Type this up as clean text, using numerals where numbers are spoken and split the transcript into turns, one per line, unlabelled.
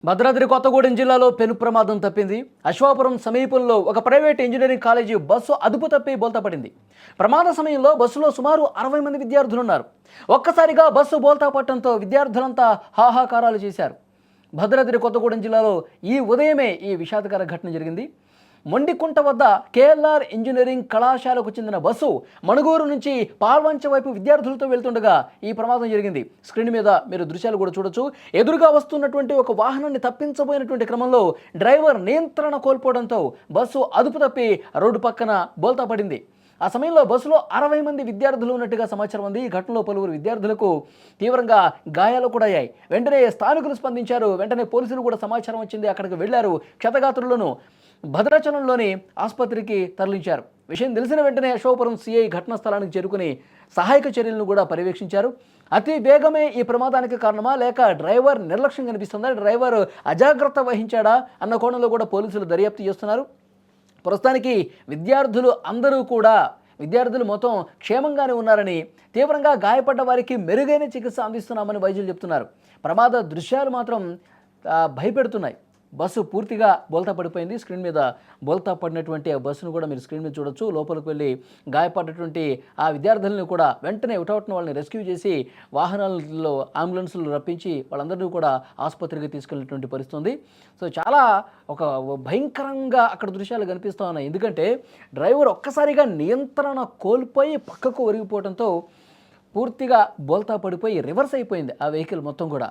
భద్రాద్రి కొత్తగూడెం జిల్లాలో పెను ప్రమాదం తప్పింది. అశ్వాపురం సమీపంలో ఒక ప్రైవేట్ ఇంజనీరింగ్ కాలేజీ బస్సు అదుపు తప్పి బోల్తాపడింది. ప్రమాద సమయంలో బస్సులో సుమారు 60 మంది విద్యార్థులున్నారు. ఒక్కసారిగా బస్సు బోల్తా పట్టడంతో విద్యార్థులంతా హాహాకారాలు చేశారు. భద్రాద్రి కొత్తగూడెం జిల్లాలో ఈ ఉదయమే ఈ విషాదకర ఘటన జరిగింది. మొండికుంట వద్ద కేఎల్ఆర్ ఇంజనీరింగ్ కళాశాలకు చెందిన బస్సు మణుగూరు నుంచి పాల్వంచ వైపు విద్యార్థులతో వెళ్తుండగా ఈ ప్రమాదం జరిగింది. స్క్రీన్ మీద మీరు దృశ్యాలు కూడా చూడొచ్చు. ఎదురుగా వస్తున్నటువంటి ఒక వాహనాన్ని తప్పించబోయినటువంటి క్రమంలో డ్రైవర్ నియంత్రణ కోల్పోవడంతో బస్సు అదుపు తప్పి రోడ్డు పక్కన బోల్తా పడింది. ఆ సమయంలో బస్సులో 60 మంది విద్యార్థులు ఉన్నట్టుగా సమాచారం ఉంది. ఈ ఘటనలో పలువురు విద్యార్థులకు తీవ్రంగా గాయాలు కూడా అయ్యాయి. వెంటనే స్థానికులు స్పందించారు. వెంటనే పోలీసులు కూడా సమాచారం వచ్చింది, అక్కడికి వెళ్లారు. క్షతగాత్రులను భద్రాచలంలోని ఆసుపత్రికి తరలించారు. విషయం తెలిసిన వెంటనే అశోకపురం సిఐ ఘటనా స్థలానికి చేరుకుని సహాయక చర్యలను కూడా పర్యవేక్షించారు. అతి వేగమే ఈ ప్రమాదానికి కారణమా లేక డ్రైవర్ నిర్లక్ష్యం కనిపిస్తుందా, డ్రైవర్ అజాగ్రత్త వహించాడా అన్న కోణంలో కూడా పోలీసులు దర్యాప్తు చేస్తున్నారు. ప్రస్తుతానికి విద్యార్థులు మొత్తం క్షేమంగానే ఉన్నారని, తీవ్రంగా గాయపడ్డ వారికి మెరుగైన చికిత్స అందిస్తున్నామని వైద్యులు చెప్తున్నారు. ప్రమాద దృశ్యాలు మాత్రం భయపెడుతున్నాయి. బస్సు పూర్తిగా బోల్తా పడిపోయింది. స్క్రీన్ మీద బోల్తా పడినటువంటి ఆ బస్సును కూడా మీరు స్క్రీన్ మీద చూడొచ్చు. లోపలికి వెళ్ళి గాయపడ్డటువంటి ఆ విద్యార్థులను కూడా వెంటనే ఉటౌట్న వాళ్ళని రెస్క్యూ చేసి వాహనాలలో అంబులెన్సులు రప్పించి వాళ్ళందరినీ కూడా ఆసుపత్రికి తీసుకెళ్ళినటువంటి పరిస్థితి ఉంది. సో చాలా ఒక భయంకరంగా అక్కడ దృశ్యాలు కనిపిస్తూ ఉన్నాయి. ఎందుకంటే డ్రైవర్ ఒక్కసారిగా నియంత్రణ కోల్పోయి పక్కకు ఒరిగిపోవడంతో పూర్తిగా బోల్తా పడిపోయి రివర్స్ అయిపోయింది ఆ వెహికల్ మొత్తం కూడా.